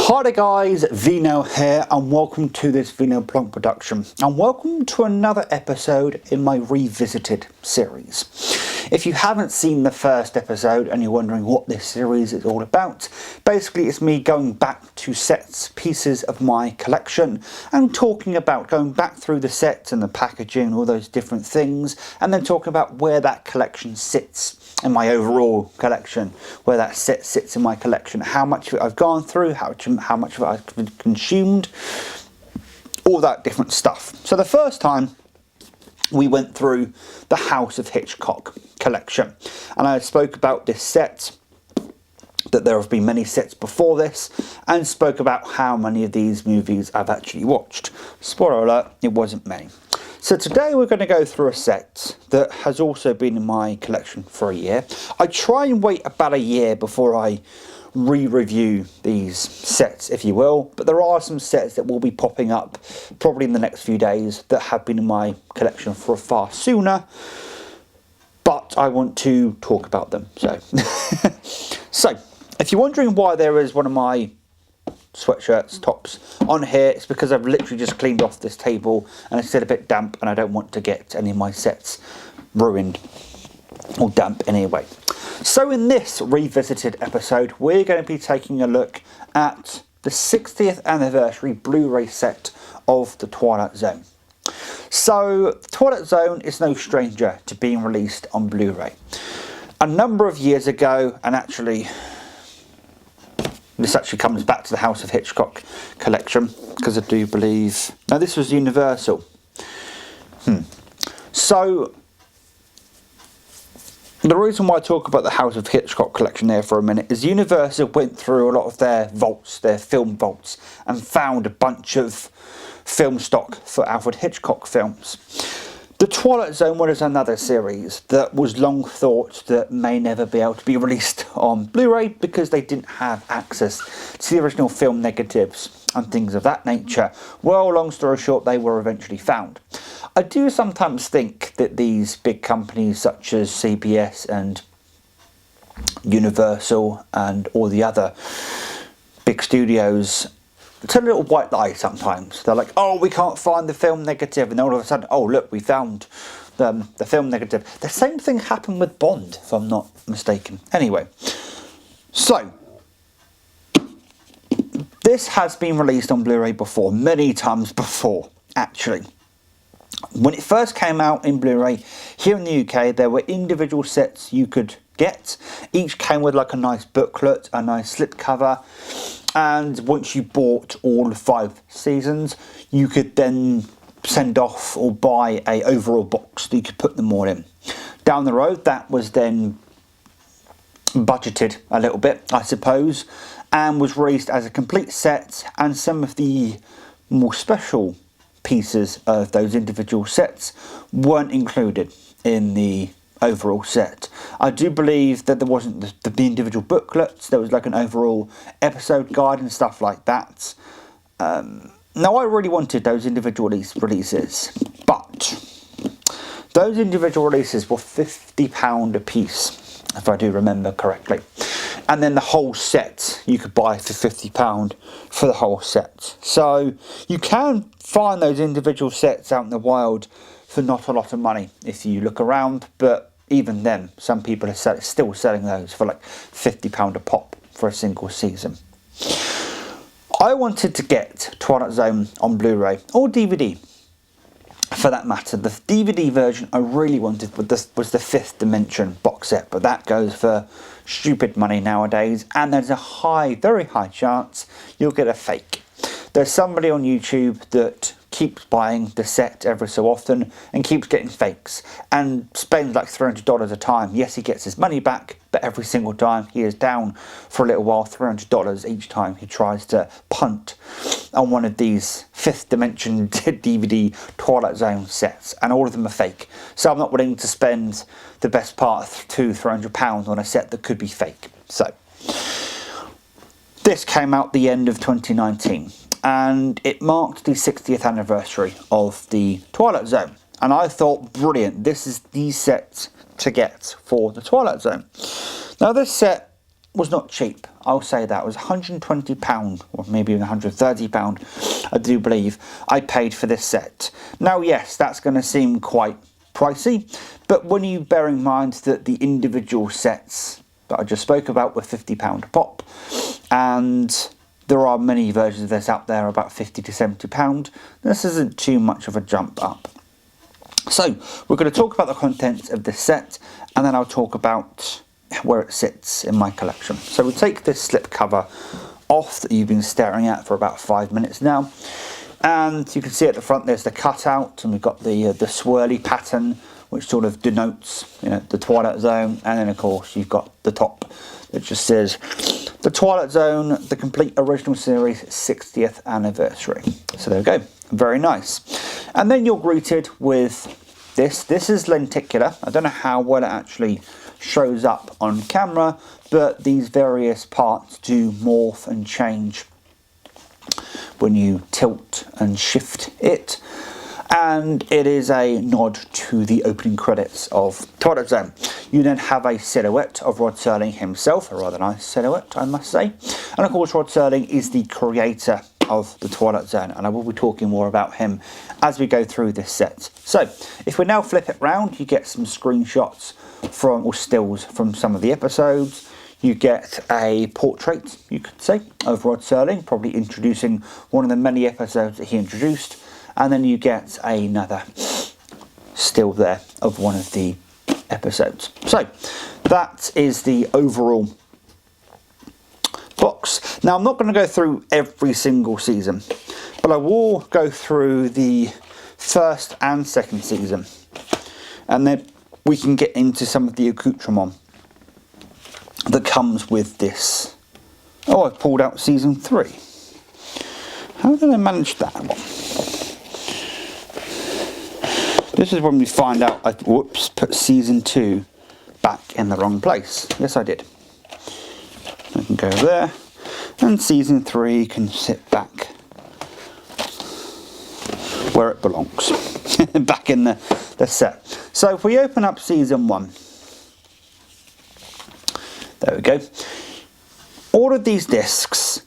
Hi there guys, Vino here and welcome to this Vino Plonk production and welcome to another episode in my Revisited series. If you haven't seen the first episode and you're wondering what this series is all about, basically it's me going back to sets, pieces of my collection and talking about going back through the sets and the packaging and all those different things, and then talking about where that collection sits in my overall collection, where that set sits in my collection, how much of it I've gone through, how much of it I've consumed, all that different stuff. So the first time we went through the House of Hitchcock collection and I spoke about this set, that there have been many sets before this, and spoke about how many of these movies I've actually watched. Spoiler alert, it wasn't many. So today we're going to go through a set that has also been in my collection for a year. I try and wait about a year before I re-review these sets, if you will, but there are some sets that will be popping up probably in the next few days that have been in my collection for far sooner, but I want to talk about them. So if you're wondering why there is one of my sweatshirts, tops on here, it's because I've literally just cleaned off this table and it's still a bit damp and I don't want to get any of my sets ruined or damp anyway. So in this Revisited episode we're going to be taking a look at the 60th anniversary Blu-ray set of The Twilight Zone. So The Twilight Zone is no stranger to being released on Blu-ray. A number of years ago, and actually this actually comes back to the House of Hitchcock collection, because I do believe... Now this was Universal. So the reason why I talk about the House of Hitchcock collection there for a minute is Universal went through a lot of their vaults, their film vaults, and found a bunch of film stock for Alfred Hitchcock films. The Twilight Zone was another series that was long thought that may never be able to be released on Blu-ray because they didn't have access to the original film negatives and things of that nature. Well, long story short, they were eventually found. I do sometimes think that these big companies such as CBS and Universal and all the other big studios tell a little white lie sometimes. They're like, oh, we can't find the film negative, and then all of a sudden, oh look, we found the film negative. The same thing happened with Bond, if I'm not mistaken. Anyway, so this has been released on Blu-ray before, many times before actually. When it first came out in Blu-ray here in the UK, there were individual sets you could get. Each came with like a nice booklet, a nice slipcover, and once you bought all 5 seasons, you could then send off or buy a overall box that you could put them all in. Down the road, that was then budgeted a little bit, I suppose, and was released as a complete set, and some of the more special pieces of those individual sets weren't included in the overall set. I do believe that there wasn't the individual booklets. There was like an overall episode guide and stuff like that. Now I really wanted those individual releases, but those individual releases were £50 a piece, if I do remember correctly. And then the whole set you could buy for £50 for the whole set. So you can find those individual sets out in the wild for not a lot of money if you look around, but even then some people are still selling those for like £50 a pop for a single season. I wanted to get Twilight Zone on Blu-ray or DVD for that matter. The DVD version I really wanted was the Fifth Dimension box set, but that goes for stupid money nowadays, and there's a very high chance you'll get a fake. There's somebody on YouTube that keeps buying the set every so often and keeps getting fakes and spends like $300 a time. Yes, he gets his money back, but every single time he is down for a little while, $300 each time he tries to punt on one of these Fifth Dimension DVD Twilight Zone sets, and all of them are fake. So I'm not willing to spend the best part of £200-300 on a set that could be fake. So this came out the end of 2019. And it marked the 60th anniversary of the Twilight Zone. And I thought, brilliant, this is the set to get for the Twilight Zone. Now this set was not cheap. I'll say that. It was £120 or maybe even £130, I do believe, I paid for this set. Now, yes, that's going to seem quite pricey, but when you bear in mind that the individual sets that I just spoke about were £50 a pop, and there are many versions of this out there about £50 to £70, this isn't too much of a jump up. So we're going to talk about the contents of this set, and then I'll talk about where it sits in my collection. So we take this slip cover off that you've been staring at for about 5 minutes now, and you can see at the front there's the cutout, and we've got the swirly pattern which sort of denotes, you know, the Twilight Zone, and then of course you've got the top that just says the Twilight Zone, the complete original series 60th anniversary. So there we go, very nice. And then you're greeted with this. This is lenticular. I don't know how well it actually shows up on camera, but these various parts do morph and change when you tilt and shift it, and it is a nod to the opening credits of Twilight Zone. You then have a silhouette of Rod Serling himself, a rather nice silhouette, I must say, and of course Rod Serling is the creator of the Twilight Zone, and I will be talking more about him as we go through this set. So if we now flip it round, you get some screenshots from, or stills from some of the episodes. You get a portrait, you could say, of Rod Serling, probably introducing one of the many episodes that he introduced, and then you get another still there of one of the episodes. So that is the overall box. Now I'm not going to go through every single season, but I will go through the first and second season, and then we can get into some of the accoutrement that comes with this. Oh, I've pulled out season 3. How did I manage that one? This is when we find out I, whoops, put season 2 back in the wrong place. Yes, I did. I can go there, and season 3 can sit back where it belongs, back in the set. So if we open up season 1, there we go. All of these discs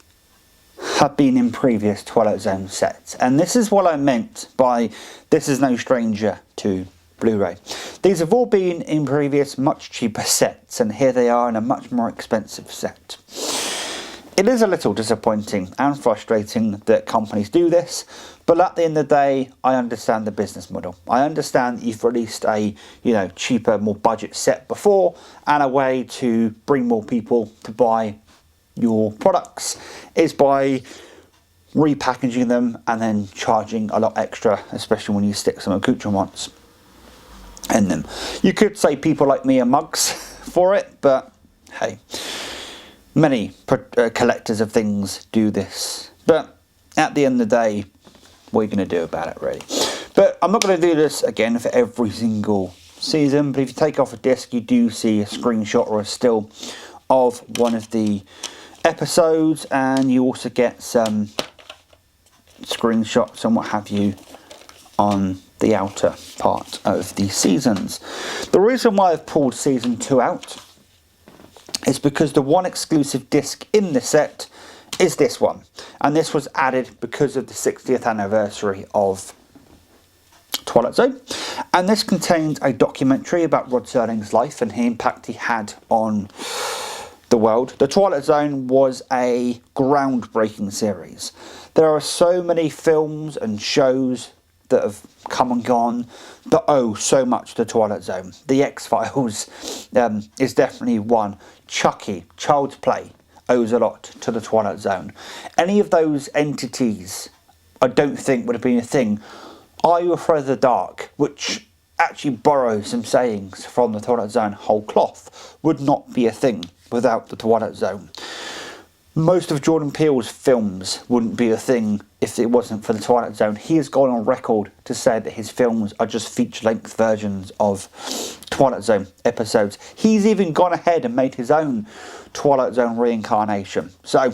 have been in previous Twilight Zone sets, and this is what I meant by this is no stranger to Blu-ray. These have all been in previous much cheaper sets, and here they are in a much more expensive set. It is a little disappointing and frustrating that companies do this, but at the end of the day, I understand the business model. I understand that you've released a, you know, cheaper, more budget set before, and a way to bring more people to buy your products is by repackaging them and then charging a lot extra, especially when you stick some accoutrements in them. You could say people like me are mugs for it, but hey, many collectors of things do this. But at the end of the day, what are you going to do about it, really? But I'm not going to do this again for every single season, but if you take off a disc, you do see a screenshot or a still of one of the episodes, and you also get some screenshots and what have you on the outer part of the seasons. The reason why I've pulled season 2 out is because the one exclusive disc in the set is this one, and this was added because of the 60th anniversary of Twilight Zone, and this contains a documentary about Rod Serling's life and the impact he had on the world. The Twilight Zone was a groundbreaking series. There are so many films and shows that have come and gone that owe so much to Twilight Zone. The X-Files is definitely one. Chucky, Child's Play, owes a lot to the Twilight Zone. Any of those entities I don't think would have been a thing. Are You Afraid of the Dark, which actually borrows some sayings from the Twilight Zone whole cloth, would not be a thing without the Twilight Zone. Most of Jordan Peele's films wouldn't be a thing if it wasn't for the Twilight Zone. He has gone on record to say that his films are just feature-length versions of Twilight Zone episodes. He's even gone ahead and made his own Twilight Zone reincarnation. So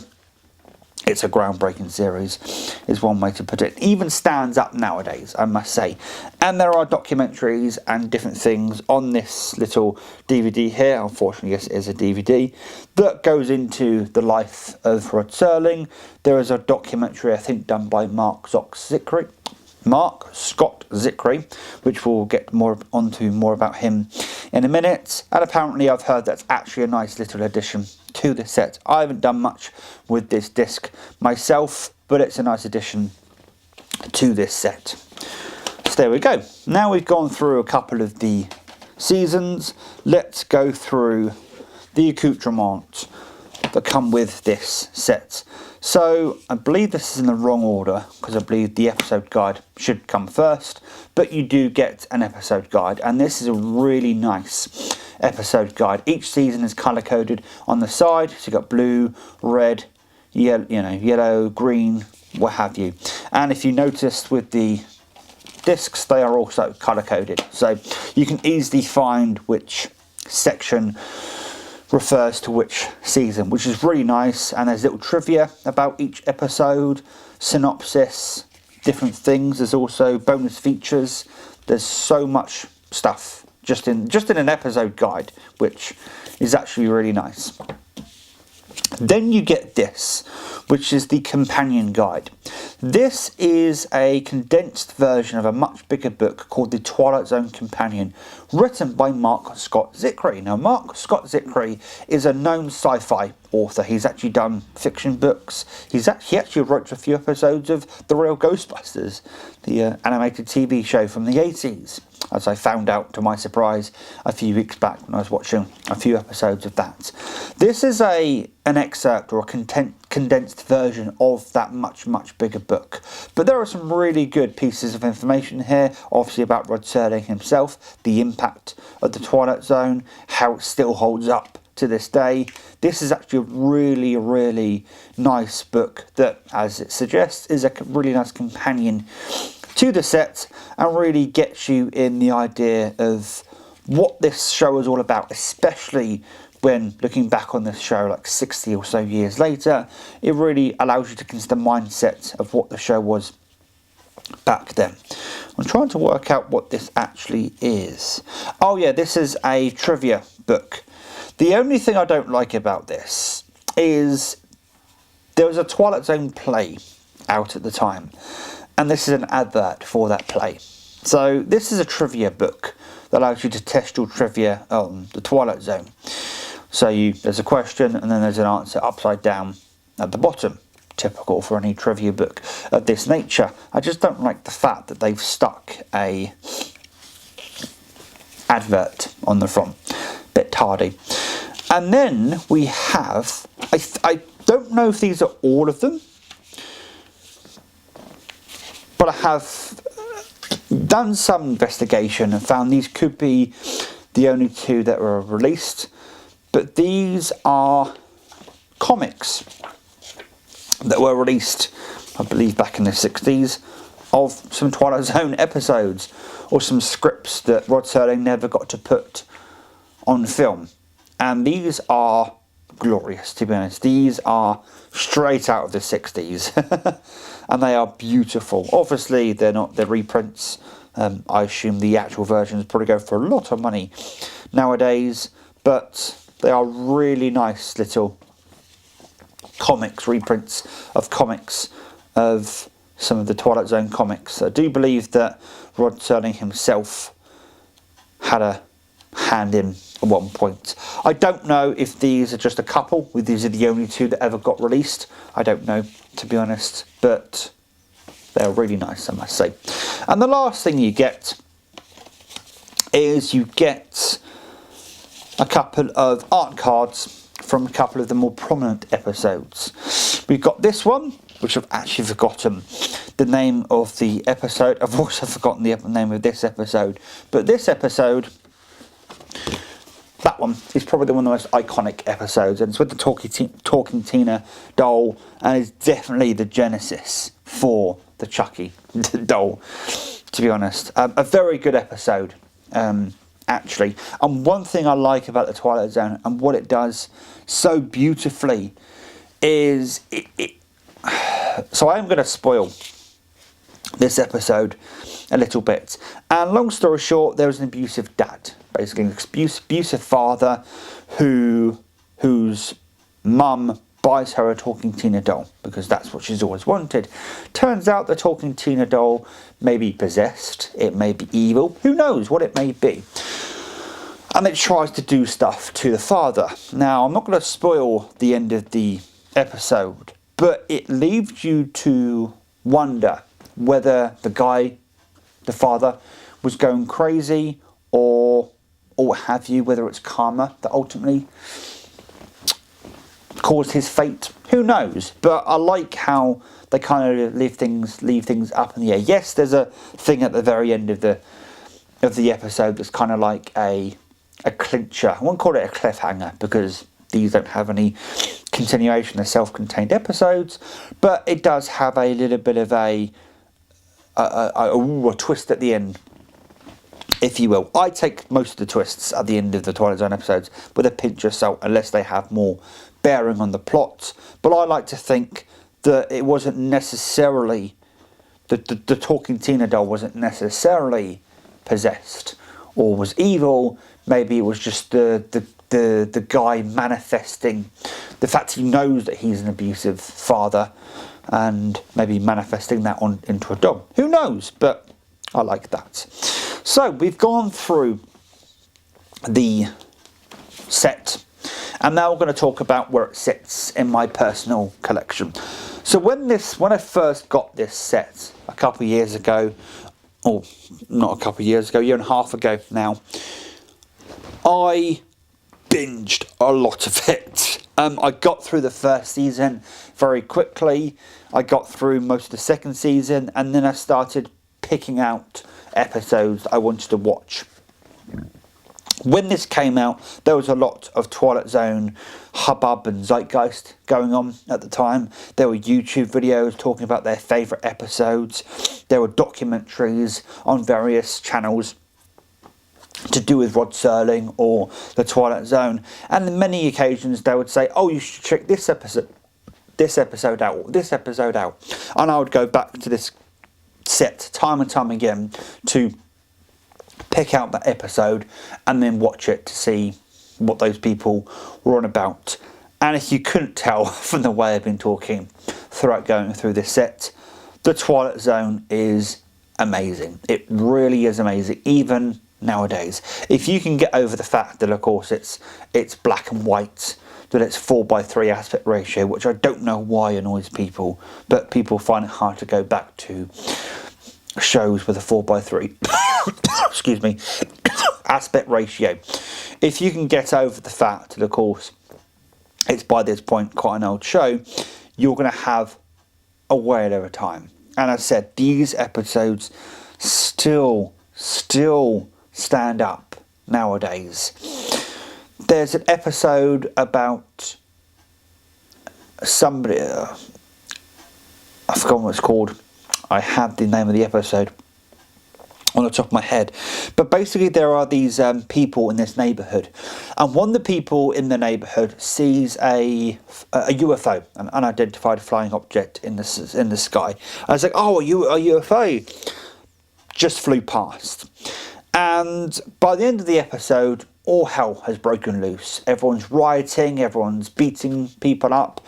it's a groundbreaking series, is one way to put it. It even stands up nowadays, I must say. And there are documentaries and different things on this little DVD here. Unfortunately, yes, it is a DVD that goes into the life of Rod Serling. There is a documentary, I think, done by Mark Scott Zickery, which we'll get more about him in a minute. And apparently I've heard that's actually a nice little addition to the set. I haven't done much with this disc myself, but it's a nice addition to this set. So there we go. Now we've gone through a couple of the seasons, let's go through the accoutrements that come with this set. So I believe this is in the wrong order, because I believe the episode guide should come first, but you do get an episode guide, and this is a really nice episode guide. Each season is color coded on the side, so you've got blue, red, yellow, green, what have you. And if you noticed with the discs, they are also color coded, so you can easily find which section refers to which season, which is really nice. And there's little trivia about each episode, synopsis, different things. There's also bonus features. There's so much stuff just in an episode guide, which is actually really nice. Then you get this, which is the companion guide. This is a condensed version of a much bigger book called The Twilight Zone Companion, written by Mark Scott Zickery. Now, Mark Scott Zickery is a known sci-fi author. He's actually done fiction books. He actually wrote a few episodes of The Real Ghostbusters, the animated TV show from the 80s, as I found out to my surprise a few weeks back when I was watching a few episodes of that. This is an excerpt or a condensed version of that much bigger book. But there are some really good pieces of information here, obviously about Rod Serling himself, the impact of the Twilight Zone, how it still holds up to this day. This is actually a really nice book that, as it suggests, is a really nice companion to the set and really gets you in the idea of what this show is all about, especially when looking back on this show like 60 or so years later. It really allows you to consider the mindset of what the show was back then. I'm trying to work out what this actually is. Oh yeah, this is a trivia book. The only thing I don't like about this is there was a Twilight Zone play out at the time, and this is an advert for that play. So this is a trivia book that allows you to test your trivia on the Twilight Zone. So there's a question and then there's an answer upside down at the bottom. Typical for any trivia book of this nature. I just don't like the fact that they've stuck a advert on the front. Bit tardy. And then we have, I don't know if these are all of them, but I have done some investigation and found these could be the only two that were released. But these are comics that were released, I believe, back in the 60s, of some Twilight Zone episodes, or some scripts that Rod Serling never got to put on film. And these are glorious, to be honest. These are straight out of the 60s. And they are beautiful. Obviously, they're not the reprints. I assume the actual versions probably go for a lot of money nowadays. But they are really nice little comics, reprints of comics of some of the Twilight Zone comics. I do believe that Rod Serling himself had a hand in at one point. I don't know if these are just a couple, if these are the only two that ever got released. I don't know, to be honest, but they're really nice, I must say. And the last thing you get is you get a couple of art cards from a couple of the more prominent episodes. We've got this one, which I've actually forgotten the name of the episode. I've also forgotten the name of this episode. But this episode, that one, is probably one of the most iconic episodes. And it's with the Talking Tina doll. And it's definitely the genesis for the Chucky doll, to be honest. A very good episode. Actually, and one thing I like about the Twilight Zone and what it does so beautifully is So I am going to spoil this episode a little bit. And long story short, there was an abusive dad, basically an abusive father whose mum buys her a talking Tina doll because that's what she's always wanted. Turns out the talking Tina doll may be possessed, it may be evil, who knows what it may be. And it tries to do stuff to the father. Now, I'm not going to spoil the end of the episode, but it leaves you to wonder whether the father, was going crazy or what have you, whether it's karma that ultimately caused his fate. Who knows? But I like how they kind of leave things up in the air. Yes, there's a thing at the very end of the episode that's kind of like a clincher. I won't call it a cliffhanger because these don't have any continuation. They're self-contained episodes, but it does have a little bit of a twist at the end, if you will. I take most of the twists at the end of the Twilight Zone episodes with a pinch of salt, unless they have more bearing on the plot. But I like to think that it wasn't necessarily the talking Tina doll wasn't necessarily possessed or was evil. Maybe it was just the guy manifesting the fact he knows that he's an abusive father, and maybe manifesting that into a doll. Who knows? But I like that. So we've gone through the set, and now we're going to talk about where it sits in my personal collection. So when I first got this set a couple of years ago, or not a couple of years ago, a year and a half ago now, I binged a lot of it. I got through the first season very quickly. I got through most of the second season, and then I started picking out episodes I wanted to watch. When this came out, there was a lot of Twilight Zone hubbub and zeitgeist going on at the time. There were YouTube videos talking about their favourite episodes. There were documentaries on various channels to do with Rod Serling or the Twilight Zone. And on many occasions they would say, oh, you should check this episode out. And I would go back to this set time and time again to pick out that episode and then watch it to see what those people were on about. And if you couldn't tell from the way I've been talking throughout going through this set, the Twilight Zone is amazing. It really is amazing, even nowadays. If you can get over the fact that, of course, it's black and white, that it's 4:3 aspect ratio, which I don't know why annoys people, but people find it hard to go back to shows with a 4:3 excuse me, aspect ratio. If you can get over the fact that, of course, it's by this point quite an old show, you're going to have a whale of a time. And as I said, these episodes still stand up nowadays. There's an episode about somebody, I've forgotten what it's called. I have the name of the episode on the top of my head, but basically there are these people in this neighbourhood, and one of the people in the neighbourhood sees a UFO, an unidentified flying object in the sky. I was like, oh, a UFO just flew past. And by the end of the episode, all hell has broken loose. Everyone's rioting, everyone's beating people up.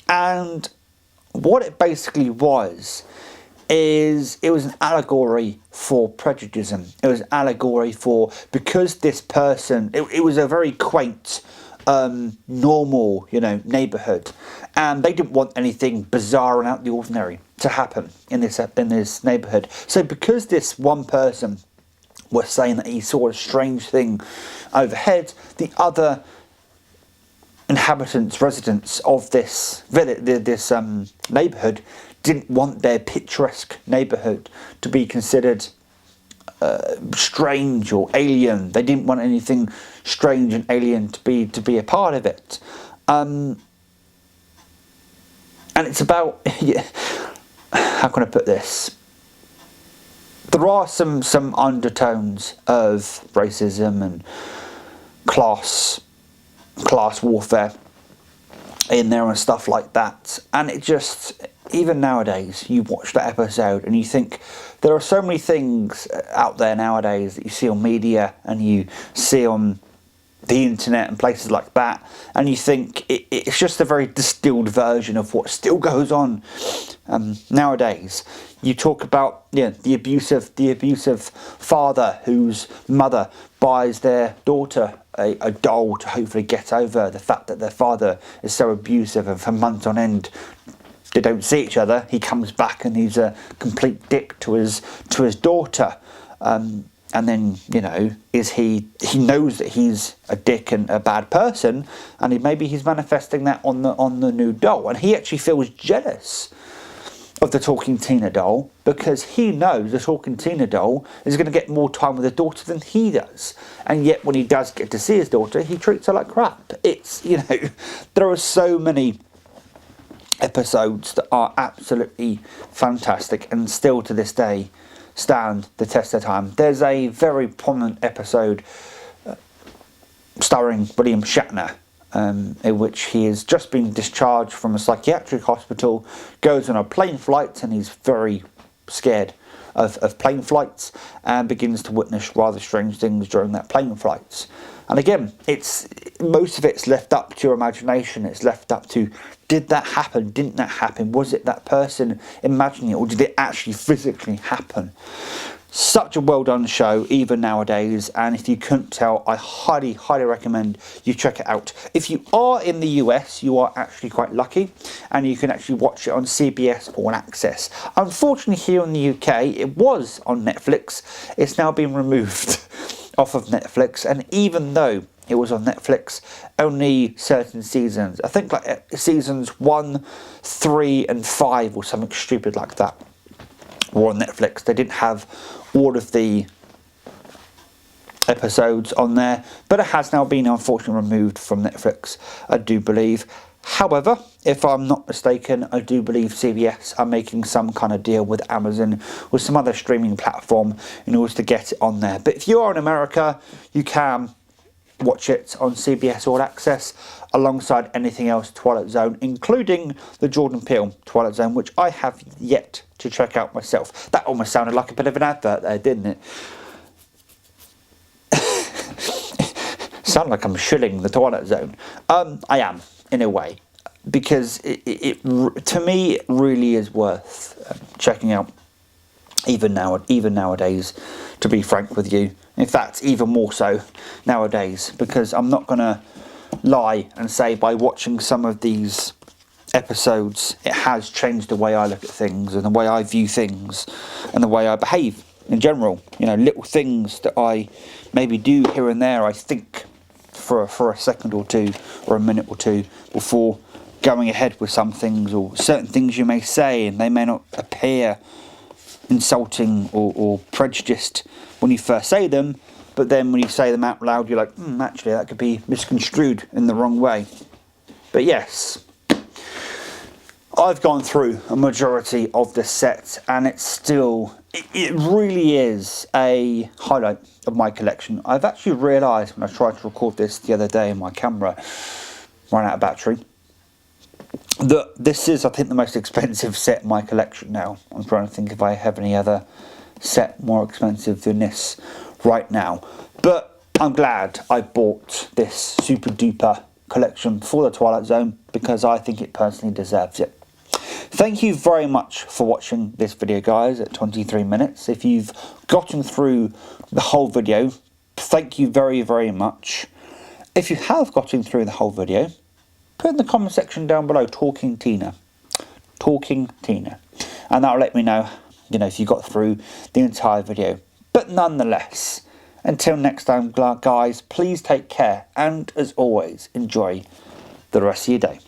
And what it basically was is it was an allegory for prejudice. It was an allegory for, because this person, it was a very quaint, normal, neighbourhood, and they didn't want anything bizarre and out of the ordinary to happen in this neighbourhood. So because this one person was saying that he saw a strange thing overhead, the other inhabitants, residents of this village, this neighbourhood, didn't want their picturesque neighbourhood to be considered strange or alien. They didn't want anything strange and alien to be a part of it. And it's about, how can I put this? There are some undertones of racism and class warfare in there and stuff like that, and it just, even nowadays, you watch that episode and you think there are so many things out there nowadays that you see on media and you see on the internet and places like that, and you think it's just a very distilled version of what still goes on nowadays. You talk about the abusive father whose mother buys their daughter a doll to hopefully get over the fact that their father is so abusive, and for months on end they don't see each other. He comes back and he's a complete dick to his daughter. And then, he knows that he's a dick and a bad person, and maybe he's manifesting that on the new doll. And he actually feels jealous of the Talking Tina doll because he knows the Talking Tina doll is going to get more time with his daughter than he does. And yet when he does get to see his daughter, he treats her like crap. It's, there are so many episodes that are absolutely fantastic and still to this day stand the test of time. There's a very prominent episode starring William Shatner in which he has just been discharged from a psychiatric hospital, goes on a plane flight, and he's very scared of plane flights and begins to witness rather strange things during that plane flights. And again, most of it's left up to your imagination. It's left up to, did that happen? Didn't that happen? Was it that person imagining it, or did it actually physically happen? Such a well done show, even nowadays, and if you couldn't tell, I highly, highly recommend you check it out. If you are in the US, you are actually quite lucky, and you can actually watch it on CBS All Access. Unfortunately, here in the UK, it was on Netflix. It's now been removed off of Netflix, and even though it was on Netflix, only certain seasons, I think like seasons 1, 3 and 5 or something stupid like that, were on Netflix. They didn't have all of the episodes on there, but it has now been unfortunately removed from Netflix, I do believe. However, if I'm not mistaken, I do believe CBS are making some kind of deal with Amazon or some other streaming platform in order to get it on there. But if you are in America, you can watch it on CBS All Access alongside anything else Twilight Zone, including the Jordan Peele Twilight Zone, which I have yet to check out myself. That almost sounded like a bit of an advert there, didn't it? Sound like I'm shilling the Twilight Zone. I am, in a way, because it to me it really is worth checking out, even nowadays, to be frank with you. In fact, even more so nowadays, because I'm not going to lie and say by watching some of these episodes it has changed the way I look at things and the way I view things and the way I behave in general. Little things that I maybe do here and there, I think for a second or two or a minute or two before going ahead with some things, or certain things you may say and they may not appear insulting or prejudiced when you first say them, but then when you say them out loud you're like, actually that could be misconstrued in the wrong way. But yes, I've gone through a majority of the set, and it's still, it really is a highlight of my collection. I've actually realised when I tried to record this the other day, my camera ran out of battery, that this is, I think, the most expensive set in my collection now. I'm trying to think if I have any other set more expensive than this right now. But I'm glad I bought this super duper collection for the Twilight Zone, because I think it personally deserves it. Thank you very much for watching this video, guys, at 23 minutes. If you've gotten through the whole video, thank you very, very much. If you have gotten through the whole video, put in the comment section down below, Talking Tina. Talking Tina. And that'll let me know, if you got through the entire video. But nonetheless, until next time, guys, please take care. And as always, enjoy the rest of your day.